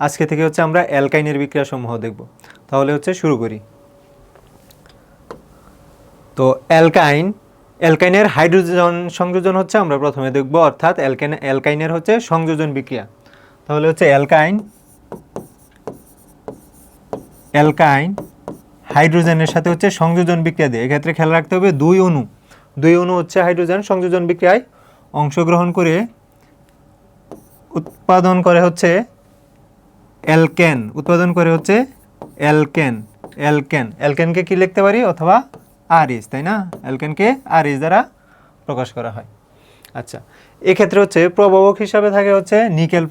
আজকে থেকে হচ্ছে আমরা অ্যালকাইনের বিক্রিয়া সমূহ দেখব। তাহলে হচ্ছে শুরু করি। তো অ্যালকাইনের হাইড্রোজেন সংযোজন হচ্ছে আমরা প্রথমে দেখব, অর্থাৎ অ্যালকাইনের হচ্ছে সংযোজন বিক্রিয়া। তাহলে হচ্ছে অ্যালকাইন হাইড্রোজেনের সাথে হচ্ছে সংযোজন বিক্রিয়া দিয়ে, এক্ষেত্রে খেয়াল রাখতে হবে দুই অণু হচ্ছে হাইড্রোজেন সংযোজন বিক্রিয়ায় অংশগ্রহণ করে উৎপাদন করে হচ্ছে অ্যালকেনকে কি লিখতে পারি, অথবা আরএইচ, তাই না? অ্যালকেনকে আরএইচ দ্বারা প্রকাশ করা হয়। আচ্ছা, এক্ষেত্রে হচ্ছে প্রভাবক হিসাবে থাকে হচ্ছে নিকেল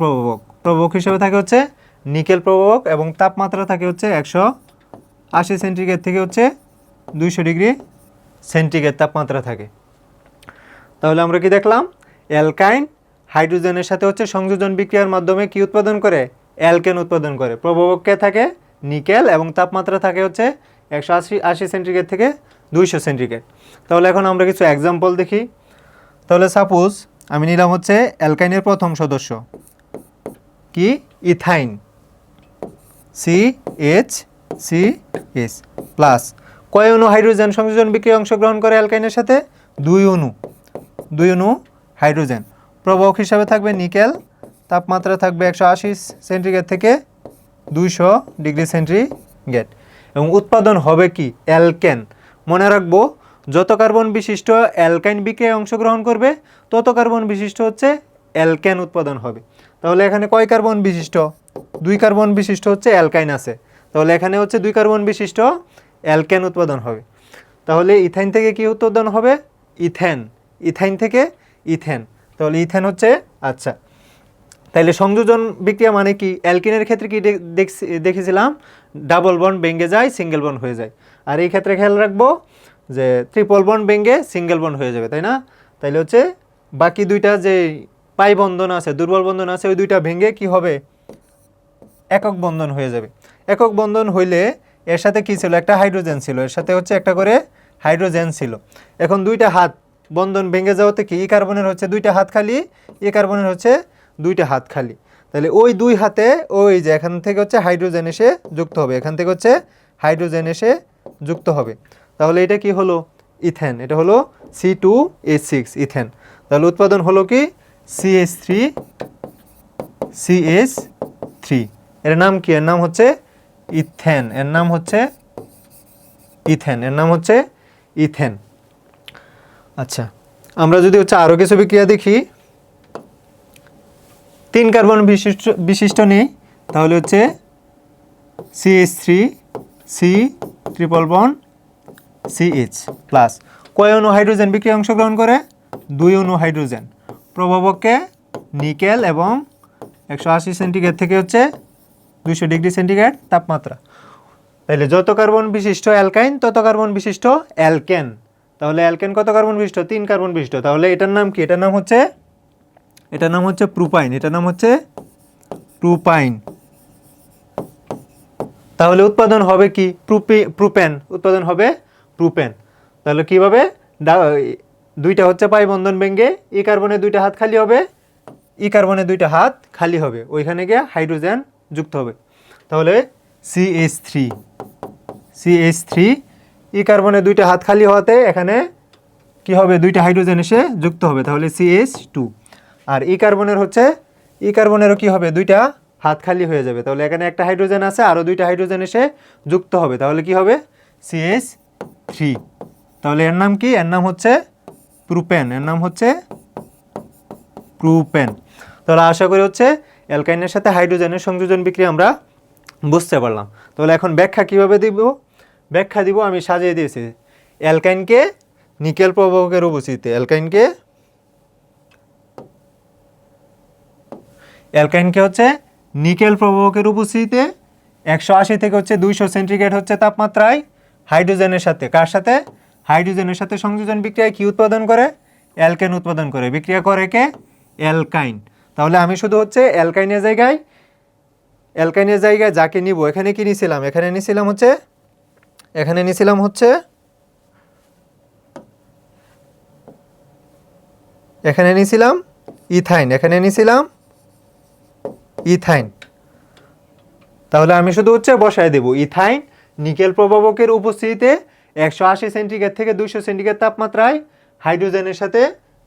প্রভাবক এবং তাপমাত্রা থাকে হচ্ছে 180 সেন্টিগ্রেড থেকে হচ্ছে 200 ডিগ্রি সেন্টিগ্রেড তাপমাত্রা থাকে। তাহলে আমরা কি দেখলাম, অ্যালকাইন হাইড্রোজেনের সাথে হচ্ছে সংযোজন বিক্রিয়ার মাধ্যমে কি উৎপাদন করে, অ্যালকেন উৎপাদন করে। প্রভাবককে থাকে নিকেল এবং তাপমাত্রা থাকে হচ্ছে 180 সেন্টিগ্রেড থেকে 200 সেন্টিগ্রেড। তাহলে এখন আমরা কিছু এক্সাম্পল দেখি। তাহলে সাপোজ আমি নিলাম হচ্ছে অ্যালকাইনের প্রথম সদস্য কি, ইথাইন, CH3 প্লাস কয় অণু হাইড্রোজেন সংযোজন বিক্রিয়ায় অংশগ্রহণ করে অ্যালকাইনের সাথে? দুই অণু হাইড্রোজেন। প্রভাবক হিসাবে থাকবে নিকেল, তাপমাত্রা থাকবে 180 সেন্টিগ্রেড থেকে 200 ডিগ্রি সেন্টিগ্রেড এবং উৎপাদন হবে কি, অ্যালকেন। মনে রাখবো, যত কার্বন বিশিষ্ট অ্যালকাইন বিক্রিয়ায় অংশগ্রহণ করবে তত কার্বন বিশিষ্ট হচ্ছে অ্যালকেন উৎপাদন হবে। তাহলে এখানে কয় কার্বন বিশিষ্ট? 2 কার্বন বিশিষ্ট হচ্ছে অ্যালকাইন আছে, তাহলে এখানে হচ্ছে 2 কার্বন বিশিষ্ট অ্যালকেন উৎপাদন হবে। তাহলে ইথাইন থেকে কি উৎপাদন হবে, ইথেন থেকে ইথেন, তাহলে ইথেন হচ্ছে। আচ্ছা, তাহলে সংযোজন বিক্রিয়া মানে কি, অ্যালকিনের ক্ষেত্রে কি দেখেছিলাম, ডাবল বন্ড ভেঙে যায়, সিঙ্গেল বন্ড হয়ে যায়। আর এই ক্ষেত্রে খেয়াল রাখবো যে ট্রিপল বন্ড ভেঙে সিঙ্গেল বন্ড হয়ে যাবে, তাই না? তাইলে হচ্ছে বাকি দুইটা যে পাই বন্ধন আছে, দুর্বল বন্ধন আছে, ওই দুইটা ভেঙে কি হবে, একক বন্ধন হয়ে যাবে। একক বন্ধন হইলে এর সাথে কি ছিল, একটা হাইড্রোজেন ছিল, এর সাথে হচ্ছে একটা করে হাইড্রোজেন ছিল। এখন দুইটা হাত বন্ধন ভেঙে যাওয়াতে কি, ই কার্বনের হচ্ছে দুইটা হাত খালি, ই কার্বনের হচ্ছে দুইটা হাত খালি। তাহলে ওই দুই হাতে ওই যে এখান থেকে হচ্ছে হাইড্রোজেন এসে যুক্ত হবে, এখান থেকে হচ্ছে হাইড্রোজেন এসে যুক্ত হবে। তাহলে এটা কি হলো, ইথেন। এটা হলো C2H6 ইথেন। তাহলে উৎপাদন হলো কি, CH3। এর নাম কি, এর নাম হচ্ছে ইথেন। এর নাম হচ্ছে ইথেন। আচ্ছা, আমরা যদি হচ্ছে আরও কিছু বিক্রিয়া দেখি, 3 কার্বন বিশিষ্ট নেই, তাহলে হচ্ছে CH3C triple bond CH plus কয় অণু হাইড্রোজেন বিক্রিয়া অংশগ্রহণ করে, 2 অণু হাইড্রোজেন। প্রভাবককে নিকেল এবং 180 সেন্টিগ্রেড থেকে হচ্ছে 200 ডিগ্রি সেন্টিগ্রেড তাপমাত্রা। তাহলে যত কার্বন বিশিষ্ট অ্যালকাইন তত কার্বন বিশিষ্ট অ্যালকেন। তাহলে অ্যালকেন কত কার্বন বিশিষ্ট, 3 কার্বন বিশিষ্ট। তাহলে এটার নাম কি, এটার নাম হচ্ছে প্রুপাইন। তাহলে উৎপাদন হবে কি, প্রুপেন উৎপাদন হবে প্রুপেন। তাহলে কিভাবে, দুইটা হচ্ছে পাই বন্ধন ভেঙে ই কার্বনের দুইটা হাত খালি হবে, ওইখানে গিয়ে হাইড্রোজেন যুক্ত হবে। তাহলে CH3 ই কার্বনের দুইটা হাত খালি হওয়াতে এখানে কি হবে, দুইটা হাইড্রোজেন এসে যুক্ত হবে, তাহলে CH2। আর ই কার্বনেরও কি হবে, দুইটা হাত খালি হয়ে যাবে, তাহলে এখানে একটা হাইড্রোজেন আছে, আরও দুইটা হাইড্রোজেন এসে যুক্ত হবে, তাহলে কি হবে, CH3। তাহলে এর নাম কি, এর নাম হচ্ছে প্রুপেন। তাহলে আশা করি হচ্ছে অ্যালকাইনের সাথে হাইড্রোজেনের সংযোজন বিক্রিয়া আমরা বুঝতে পারলাম। তাহলে এখন ব্যাখ্যা কিভাবে দিব, আমি সাজিয়ে দিয়েছি। অ্যালকাইনকে নিকেল প্রভাবকের উপস্থিতিতে, অ্যালকাইনকে হচ্ছে নিকেল প্রভাবকের উপস্থিতিতে 180 থেকে হচ্ছে 200 সেন্টিগ্রেড হচ্ছে তাপমাত্রায় হাইড্রোজেনের সাথে, কার সাথে, হাইড্রোজেনের সাথে সংযোজন বিক্রিয়ায় কি উৎপাদন করে, অ্যালকেন উৎপাদন করে। বিক্রিয়া করে কে, অ্যালকাইন। তাহলে আমি শুধু হচ্ছে অ্যালকাইনের জায়গায় যাকে নিব, এখানে কি নিছিলাম, এখানে নিছিলাম ইথাইন, ইথাইন। তাহলে আমি শুধু হচ্ছে বসায় দেব ইথাইন নিকেল প্রভাবকের উপস্থিতিতে 180 সেন্টিগ্রেড থেকে 200 সেন্টিগ্রেড তাপমাত্রায় হাইড্রোজেনের সাথে,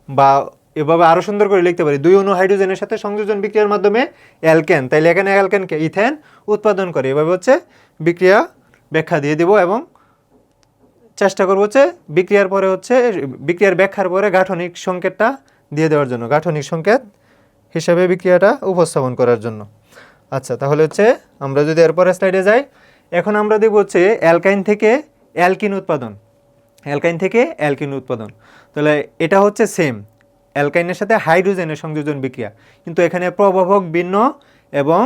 বা এভাবে আরও সুন্দর করে লিখতে পারি, 2 অণু হাইড্রোজেনের সাথে সংযোজন বিক্রিয়ার মাধ্যমে অ্যালকেন, তাইলে এখানে অ্যালকেনকে ইথেন উৎপাদন করে। এভাবে হচ্ছে বিক্রিয়া ব্যাখ্যা দিয়ে দেব এবং চেষ্টা করবো হচ্ছে বিক্রিয়ার পরে হচ্ছে বিক্রিয়ার ব্যাখ্যার পরে গাঠনিক সংকেতটা দিয়ে দেওয়ার জন্য, গাঠনিক সংকেত হিসাবে বিক্রিয়াটা উপস্থাপন করার জন্য। আচ্ছা, তাহলে হচ্ছে আমরা যদি এরপরে স্লাইডে যাই, এখন আমরা দেখব হচ্ছে অ্যালকাইন থেকে অ্যালকিন উৎপাদন। অ্যালকাইন থেকে অ্যালকিন উৎপাদন, তাহলে এটা হচ্ছে সেম অ্যালকাইনের সাথে হাইড্রোজেনের সংযোজন বিক্রিয়া, কিন্তু এখানে প্রভাবক ভিন্ন এবং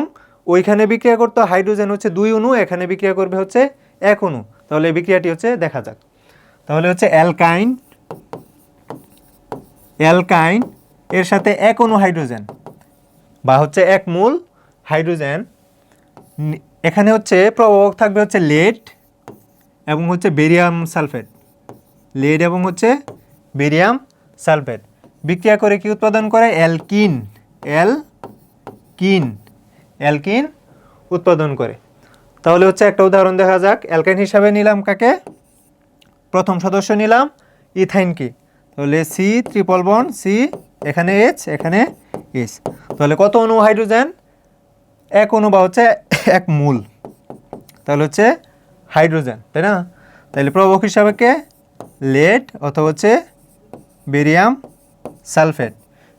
ওইখানে বিক্রিয়া করতে হাইড্রোজেন হচ্ছে 2 অণু, এখানে বিক্রিয়া করবে হচ্ছে 1 অণু। তাহলে এই বিক্রিয়াটি হচ্ছে দেখা যাক। তাহলে হচ্ছে অ্যালকাইন এর সাথে 1 অণু হাইড্রোজেন বা হচ্ছে 1 মোল হাইড্রোজেন, এখানে হচ্ছে প্রভাবক থাকবে হচ্ছে লেড এবং হচ্ছে বেরিয়াম সালফেট, লেড এবং হচ্ছে বেরিয়াম সালফেট। বিক্রিয়া করে কি উৎপাদন করে? অ্যালকিন উৎপাদন করে। তাহলে হচ্ছে একটা উদাহরণ দেখা যাক। অ্যালকাইন হিসাবে নিলাম কাকে? প্রথম সদস্য নিলাম ইথাইনকে, তাহলে সি ট্রিপল বন্ড সি, এখানে এইচ এখানে এইচ। তাহলে কত অণু হাইড্রোজেন? 1 অণু বা হচ্ছে 1 মোল, তাহলে হচ্ছে হাইড্রোজেন, তাই না? তাহলে প্রভাবক হিসাবে কে? লেড অথবা হচ্ছে বেরিয়াম সালফেট।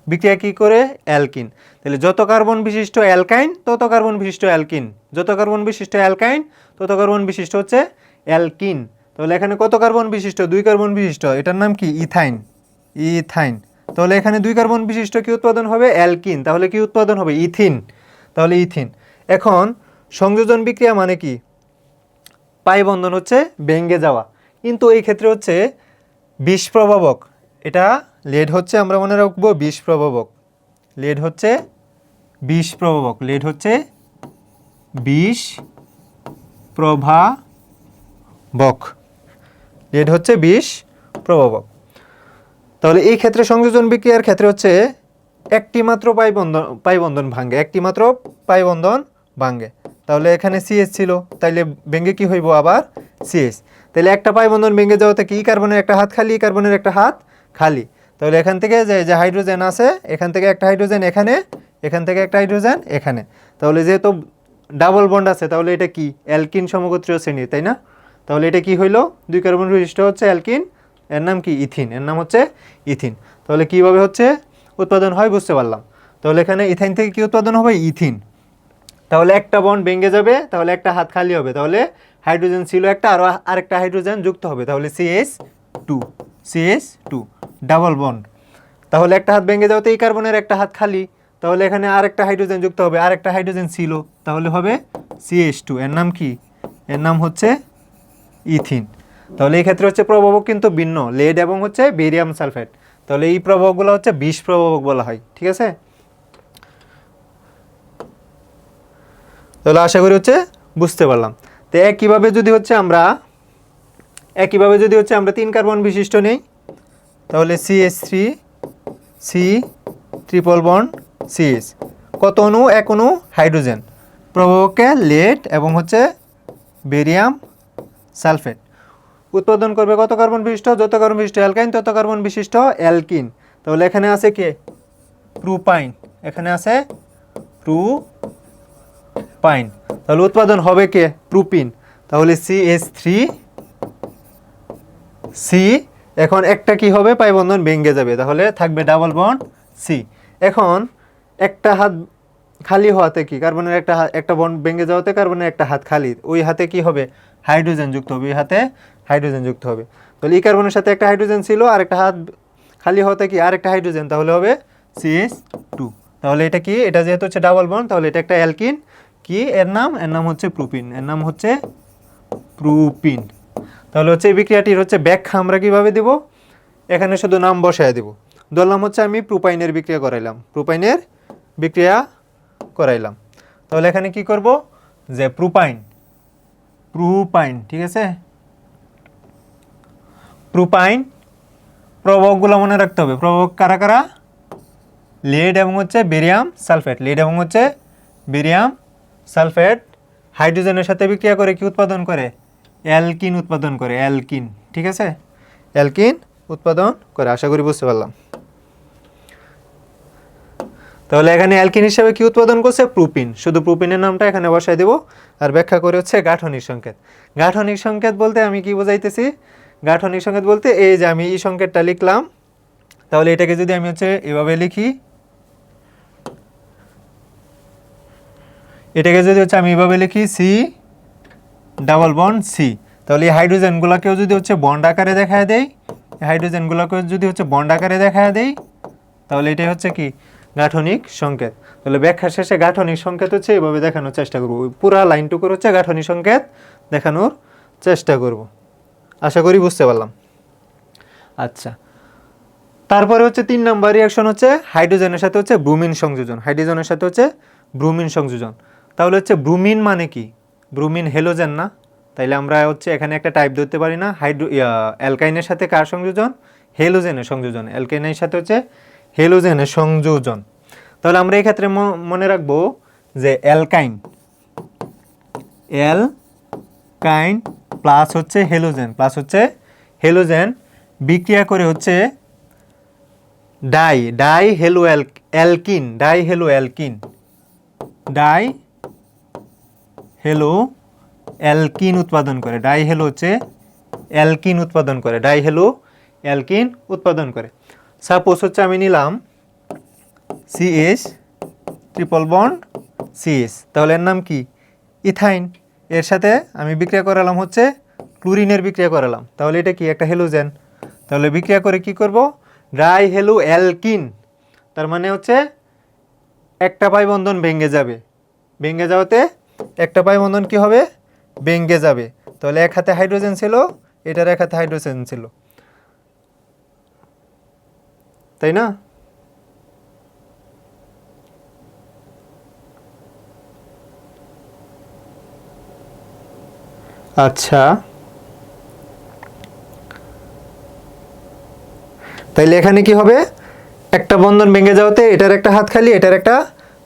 বিক্রিয়া কি করে? অ্যালকিন। তাহলে যত কার্বন বিশিষ্ট অ্যালকাইন তত কার্বন বিশিষ্ট অ্যালকিন, যত কার্বন বিশিষ্ট অ্যালকাইন তত কার্বন বিশিষ্ট হচ্ছে অ্যালকিন। তাহলে এখানে কত কার্বন বিশিষ্ট? 2 কার্বন বিশিষ্ট, এটার নাম কি? ইথাইন। তাহলে এখানে 2 কার্বন বিশিষ্ট কি উৎপাদন হবে? অ্যালকিন। তাহলে কি উৎপাদন হবে? ইথিন। তাহলে ইথিন। এখন সংযোজন বিক্রিয়া মানে কি? পাই বন্ধন হচ্ছে ভেঙে যাওয়া, কিন্তু এই ক্ষেত্রে হচ্ছে বিষ প্রভাবক, এটা লেড হচ্ছে আমরা মনে রাখবো বিষ প্রভাবক, লেড হচ্ছে বিষ প্রভাবক, লেড হচ্ছে বিষ প্রভাবক, লেড হচ্ছে বিষ প্রভাবক। তাহলে এই ক্ষেত্রে সংযোজন বিক্রিয়ার ক্ষেত্রে হচ্ছে একটি মাত্র পাই বন্ধন ভাঙে, একটি মাত্র পাই বন্ধন ভাঙে। তাহলে এখানে সিএস ছিল, তাইলে ভেঙে কি হইব? আবার সিএস। তাহলে একটা পাই বন্ধন ভেঙে যাওয়াতে কি কার্বনের একটা হাত খালি, কার্বনের একটা হাত খালি। তাহলে এখান থেকে যে হাইড্রোজেন আছে, এখান থেকে একটা হাইড্রোজেন এখানে, এখান থেকে একটা হাইড্রোজেন এখানে। তাহলে যেহেতু ডাবল বন্ড আছে, তাহলে এটা কি? অ্যালকিন সমগোত্রীয় শ্রেণী, তাই না? তাহলে এটা কি হইলো? 2 কার্বন বিশিষ্ট হচ্ছে অ্যালকিন, এর নাম কি? ইথিন, এর নাম হচ্ছে ইথিন। তাহলে কিভাবে হচ্ছে উৎপাদন হয় বুঝতে পারলাম। তাহলে এখানে ইথাইন থেকে কি উৎপাদন হবে? ইথিন। তাহলে একটা বন্ড ভেঙে যাবে, তাহলে একটা হাত খালি হবে, তাহলে হাইড্রোজেন ছিল একটা, আরেকটা হাইড্রোজেন যুক্ত হবে, তাহলে CH2 ডাবল বন্ড। তাহলে একটা হাত ভেঙে যাওয়াতে এই কার্বনের একটা হাত খালি, তাহলে এখানে আরেকটা হাইড্রোজেন যুক্ত হবে, আরেকটা হাইড্রোজেন ছিল, তাহলে হবে CH2, এর নাম কি? এর নাম হচ্ছে ইথিন। তাহলে এই ক্ষেত্রে হচ্ছে প্রভাবক কিন্তু ভিন্ন, লেড এবং হচ্ছে বেরিয়াম সালফেট। তাহলে এই প্রভাবকগুলো হচ্ছে বিষ প্রভাবক বলা হয়, ঠিক আছে? তাহলে আশা করি হচ্ছে বুঝতে পারলাম। তো একইভাবে যদি হচ্ছে আমরা 3 কার্বন বিশিষ্ট নেই, তাহলে CH3 C triple bond CH, কত অণু? 1 অণু হাইড্রোজেন, প্রভাবকে লেড এবং হচ্ছে বেরিয়াম সালফেট। উৎপাদন করবে কত কার্বন বিশিষ্ট? যত কার্বন বিশিষ্ট অ্যালকাইন তত কার্বন বিশিষ্ট অ্যালকিন। তাহলে এখানে আছে কে? প্রোপাইন, এখানে আছে প্রোপাইন। তাহলে উৎপাদন হবে কে? প্রোপিন। তাহলে CH3 সি, এখন একটা কি হবে? পাই বন্ধন ভেঙে যাবে, তাহলে থাকবে ডাবল বন্ড সি। এখন একটা হাত খালি হওয়াতে কি? কার্বনের একটা বন্ড ভেঙে যাওয়াতে কার্বনের একটা হাত খালি, ওই হাতে কি হবে? হাইড্রোজেন যুক্ত হবে, ওই হাতে হাইড্রোজেন যুক্ত হবে। তাহলে এই কার্বনের সাথে একটা হাইড্রোজেন ছিল, আর একটা হাত খালি হওয়াতে কি? আরেকটা হাইড্রোজেন, তাহলে হবে CH2। তাহলে এটা কি? এটা যেহেতু হচ্ছে ডাবল বন্ড, তাহলে এটা একটা অ্যালকিন। কি এর নাম? এর নাম হচ্ছে প্রোপিন, এর নাম হচ্ছে প্রোপিন। তাহলে হচ্ছে এই বিক্রিয়াটির হচ্ছে ব্যাখ্যা আমরা কিভাবে দেব? এখানে শুধু নাম বসায় দেব। ধরলাম হচ্ছে আমি প্রোপাইনের বিক্রিয়া করাইলাম, তাহলে এখানে কি করব? যে প্রোপাইন, ঠিক আছে? প্রোপাইন প্রভাবকগুলো মনে রাখতে হবে। প্রভাবক কারা কারা? লেড এবং হচ্ছে বেরিয়াম সালফেট, লেড এবং হচ্ছে বেরিয়াম সালফেট হাইড্রোজেনের সাথে বিক্রিয়া করে কি উৎপাদন করে? অ্যালকিন উৎপাদন করে, অ্যালকিন। ঠিক আছে, অ্যালকিন উৎপাদন করে। আশা করি বুঝতে পারলাম। তাহলে এখানে অ্যালকিন হিসাবে কি উৎপাদন করছে? প্রোপিন। শুধু প্রোপিনের নামটা এখানে বসাই দেব আর ব্যাখ্যা করে হচ্ছে গাঠনিক সংকেত। গাঠনিক সংকেত বলতে আমি কি বোঝাইতেছি? গাঠনিক সংকেত বলতে এই যে আমি এই সংকেতটা লিখলাম, তাহলে এটাকে যদি আমি হচ্ছে এভাবে লিখি, এটাকে যদি হচ্ছে আমি এভাবে লিখি সি ডাবল বন্ড সি, তাহলে এই হাইড্রোজেনগুলোকেও যদি হচ্ছে বন্ড আকারে দেখায় দেই, হাইড্রোজেনগুলোকেও যদি হচ্ছে বন্ড আকারে দেখায় দেই, তাহলে এটাই হচ্ছে কি? গাঠনিক সংকেত। তাহলে ব্যাখ্যা শেষে গাঠনিক সংকেত হচ্ছে এভাবে দেখানোর চেষ্টা করব। পুরা লাইনটুকুর হচ্ছে গাঠনিক সংকেত দেখানোর চেষ্টা করব। আশা করি বুঝতে পারলাম। আচ্ছা, তারপরে হচ্ছে 3 নাম্বার রিঅ্যাকশন হচ্ছে হাইড্রোজেনের সাথে হচ্ছে ব্রোমিন সংযোজন। হাইড্রোজেনের সাথে হচ্ছে ব্রোমিন সংযোজন। তাহলে হচ্ছে ব্রোমিন মানে কি? ব্রোমিন হেলোজেন না? তাইলে আমরা হচ্ছে এখানে একটা টাইপ ধরতে পারি না? অ্যালকাইনের সাথে কার সংযোজন? হেলোজেনের সংযোজন। অ্যালকাইনের সাথে হচ্ছে হেলোজেনের সংযোজন। তাহলে আমরা এই ক্ষেত্রে মনে রাখবো যে অ্যালকাইন প্লাস হচ্ছে হেলোজেন বিক্রিয়া করে হচ্ছে ডাই হেলো অ্যালকিন উৎপাদন করে। অ্যালকিন উৎপাদন করে। সাপোজ হচ্ছে আমি নিলাম সিএস ট্রিপল বন্ড সিএস, তাহলে এর নাম কি? ইথাইন। এর সাথে আমি বিক্রিয়া করালাম হচ্ছে ক্লোরিনের বিক্রিয়া করালাম, তাহলে এটা কি? একটা হেলোজেন। তাহলে বিক্রিয়া করে কি করব? Die hello alkyne. তার মানে হচ্ছে একটা পাই বন্ধন ভেঙে যাবে। ভেঙে যাওয়াতে একটা পাই বন্ধন কি হবে? ভেঙে যাবে। তাহলে এক হাতে হাইড্রোজেন ছিল, এটার এক হাতে হাইড্রোজেন ছিল, তাই না? আচ্ছা, তাইলে এখানে কি হবে? একটা বন্ধন ভেঙে যাওয়াতে এটার একটা হাত খালি, এটার একটা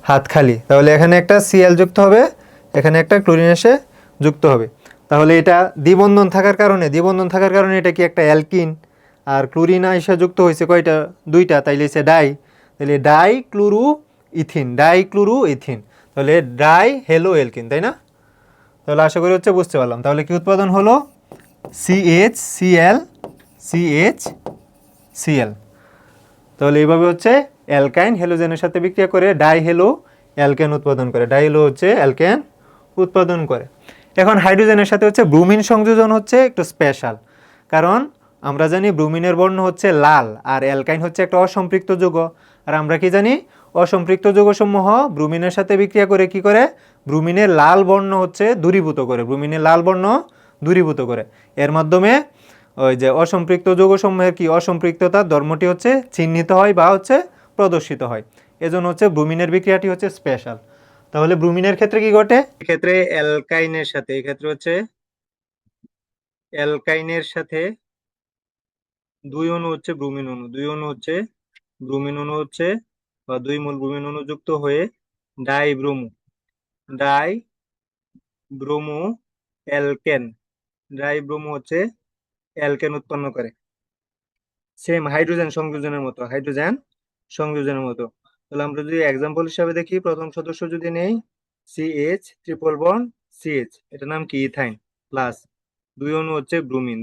হাত খালি। তাহলে এখানে একটা সিএল যুক্ত হবে, এখানে একটা ক্লোরিন এসে যুক্ত হবে। তাহলে এটা দ্বিবন্ধন থাকার কারণে এটা কি? একটা অ্যালকিন। আর ক্লোরিন এসে যুক্ত হয়েছে কয়টা? দুইটা, তাইলে হচ্ছে ডাই। তাহলে ডাইক্লোরো ইথিন। তাহলে ডাই হেলো অ্যালকিন, তাই না? তাহলে আশা করি হচ্ছে বুঝতে পারলাম। তাহলে কি উৎপাদন হলো? CH Cl। তাহলে এইভাবে হচ্ছে অ্যালকাইন হেলোজেনের সাথে বিক্রিয়া করে ডাই হেলো অ্যালকেন উৎপাদন করে। এখন হাইড্রোজেনের সাথে হচ্ছে ব্রোমিন সংযোজন হচ্ছে একটু স্পেশাল, কারণ আমরা জানি ব্রোমিনের বর্ণ হচ্ছে লাল, আর অ্যালকাইন হচ্ছে একটা অসম্পৃক্ত যৌগ। আর আমরা কি জানি? অসম্পৃক্ত যৌগসমূহ ব্রোমিনের সাথে বিক্রিয়া করে কি করে? ব্রোমিনের লাল বর্ণ হচ্ছে দূরীভূত করে। এর মাধ্যমে ওই যে অসম্পৃক্ত যৌগসমূহের কি অসম্পৃক্ততার ধর্মটি হচ্ছে চিহ্নিত হয় বা হচ্ছে প্রদর্শিত হয়। এজন্য হচ্ছে ব্রোমিনের বিক্রিয়াটি হচ্ছে স্পেশাল। তাহলে ব্রোমিনের ক্ষেত্রে কি ঘটে? এক্ষেত্রে অ্যালকাইনের সাথে দুই অণু হচ্ছে ব্রোমিন অণু হচ্ছে বা দুই মূল ব্রোমিন অণু যুক্ত হয়ে ডাই ব্রোমো অ্যালকেন হচ্ছে অ্যালকেন উৎপন্ন করে। সেম হাইড্রোজেন সংযোজনের মতো। তাহলে আমরা যদি এক্সাম্পল হিসাবে দেখি, প্রথম সদস্য যদি নেই সিএইচ ট্রিপল বন্ড সিএইচ, এটার নাম কি? ইথাইন। প্লাস দুই অণু হচ্ছে ব্রোমিন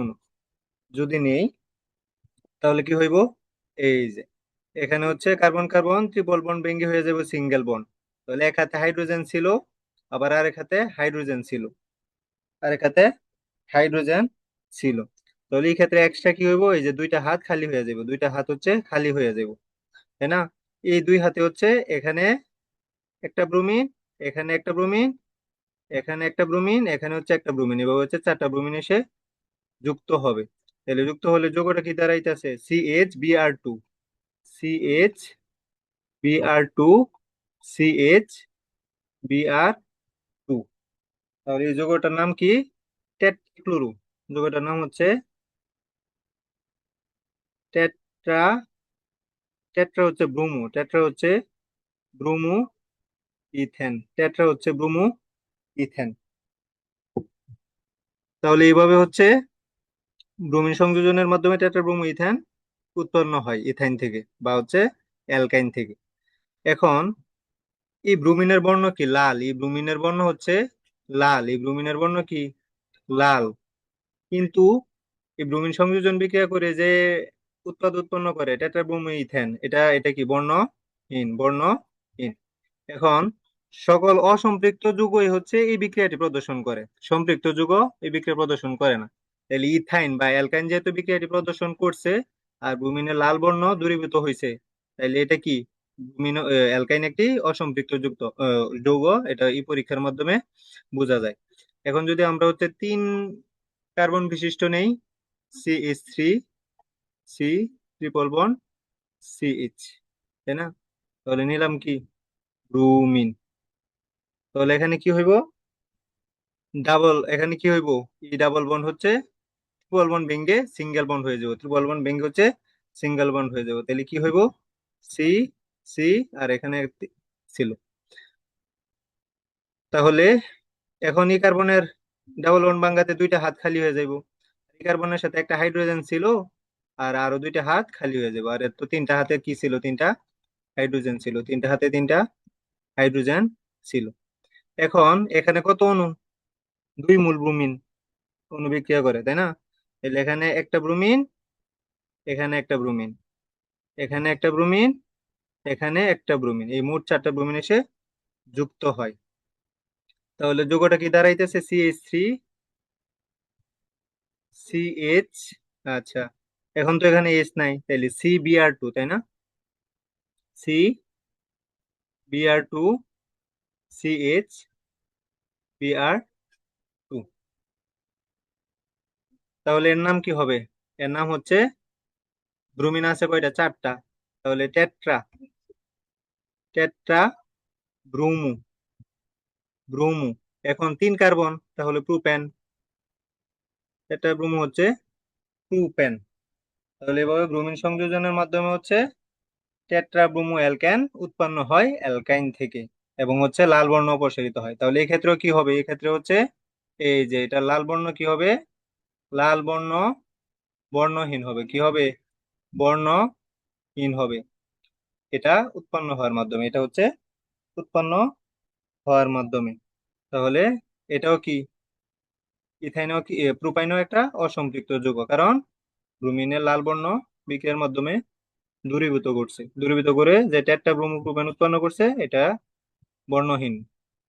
অণু যদি নেই, তাহলে কি হইব? এই যে এখানে হচ্ছে কার্বন কার্বন ট্রিপল বন্ড ভেঙে হয়ে যাবে সিঙ্গেল বন্ড। তাহলে এক হাতে হাইড্রোজেন ছিল, আবার আরেক হাতে হাইড্রোজেন ছিল। তাহলে এই ক্ষেত্রে এক্সট্রা কি হইব? এই যে দুইটা হাত খালি হয়ে যাবে, তাই না? এই দুই হাতে হচ্ছে এখানে একটা ব্রোমিন, এখানে একটা ব্রোমিন, এখানে হচ্ছে একটা ব্রোমিন, এভাবে হচ্ছে চারটা ব্রোমিন এসে যুক্ত হবে। তাহলে যুক্ত হলে যোগটা কি দাঁড়াইতেছে? CH BR two CH BR two. তাহলে এই যৌগটার নাম কি? টেট্রাক্লোরো। যৌগটার নাম হচ্ছে টেট্রা টেট্রা হচ্ছে ব্রোমো ইথেন, টেট্রা হচ্ছে ব্রোমো ইথেন। তাহলে এইভাবে হচ্ছে ব্রোমিন সংযোজনের মাধ্যমে টেট্রা ব্রোমো ইথেন উৎপন্ন হয় ইথাইন থেকে বা হচ্ছে অ্যালকাইন থেকে। এখন এই ব্রোমিনের বর্ণ কি লাল, এই ব্রোমিনের বর্ণ হচ্ছে লাল, এই ব্রোমিনের বর্ণ কি লাল। কিন্তু এই ব্রোমিন সংযোজন বিক্রিয়া করে যে উৎপাদ উৎপন্ন করে টেট্রা ব্রোমো ইথেন, এটা এটা কি বর্ণহীন, বর্ণহীন। এখন সকল অসম্পৃক্ত যৌগই হচ্ছে এই বিক্রিয়াটি প্রদর্শন করে, সম্পৃক্ত যৌগ এই বিক্রিয়া প্রদর্শন করে না। তাহলে ইথাইন বা অ্যালকাইন যেহেতু বিক্রিয়াটি প্রদর্শন করছে আর ব্রোমিনের লাল বর্ণ দূরীভূত হয়েছে, তাহলে এটা কি ব্রোমিন অ্যালকাইন একটি অসম্পৃক্ত যুক্ত যৌগ, এটা এই পরীক্ষার মাধ্যমে বোঝা যায়। এখন যদি আমরা হচ্ছে 3 কার্বন বিশিষ্ট নেই, CH3, C triple bond CH, তাই না? তাহলে নিলাম কি ব্রোমিন। তাহলে এখানে কি হইব, ডাবল, এখানে কি হইব, ই ডাবল বন্ড হচ্ছে ট্রিপল বন্ড ভেঙে সিঙ্গেল বন্ড হয়ে যাব, ট্রিপল বন্ড ভেঙে হচ্ছে সিঙ্গেল বন্ড হয়ে যাব। তাহলে কি হইব, সি সি আর এখানে ছিল। তাহলে এখন এই কার্বনের ডাবল বন্ড ভাঙাতে 2টা হাত খালি হয়ে যাইব। এই কার্বনের সাথে একটা হাইড্রোজেন ছিল আর আরো 2টা হাত খালি হয়ে যাবে। আর এর তো 3টা হাতে কি ছিল, 3টা হাইড্রোজেন ছিল, 3টা হাতে 3টা হাইড্রোজেন ছিল। এখন এখানে কত অণু, 2 মূল ব্রোমিন অণু বিক্রিয়া করে, তাই না? তাহলে এখানে একটা ব্রোমিন, এখানে একটা ব্রোমিন, এখানে একটা ব্রোমিন, এখানে একটা ব্রোমিন, এই মোট 4টা ব্রোমিন এসে যুক্ত হয়। তাহলে যৌগটা কি দাঁড়াইতেছে, CH3CH। আচ্ছা, এখন তো এখানে এস নাই, তাহলে CBr2, তাই না? CBr2, CHBr2। তাহলে এর নাম কি হবে, এর নাম হচ্ছে, ব্রোমিন আছে কয়টা, 4টা, তাহলে টেট্রা, টেট্রা ব্রোমো, ব্রোমো। এখন 3 কার্বন, তাহলে প্রোপেন, টেট্রা ব্রোমো হচ্ছে প্রোপেন। তাহলে এভাবে ব্রোমিন সংযোজনের মাধ্যমে হচ্ছে টেট্রা ব্রোমো অ্যালকেন উৎপন্ন হয় অ্যালকাইন থেকে এবং হচ্ছে লাল বর্ণ অপসারিত হয়। তাহলে এই ক্ষেত্রেও কি হবে, এই ক্ষেত্রে হচ্ছে এই যে এটা লাল বর্ণ কি হবে, লাল বর্ণ বর্ণহীন হবে, কি হবে, বর্ণহীন হবে। এটা উৎপন্ন হওয়ার মাধ্যমে, এটা হচ্ছে উৎপন্ন হওয়ার মাধ্যমে। তাহলে এটাও কি, ইথাইনও কি প্রোপাইনও একটা অসম্পৃক্ত যৌগ, কারণ ব্রোমিনের লাল বর্ণ বিক্রিয়ার মাধ্যমে দূরীভূত করছে, দূরীভূত করে যে টেট্রা ব্রোমো প্রোপাইন উৎপন্ন করছে, এটা বর্ণহীন।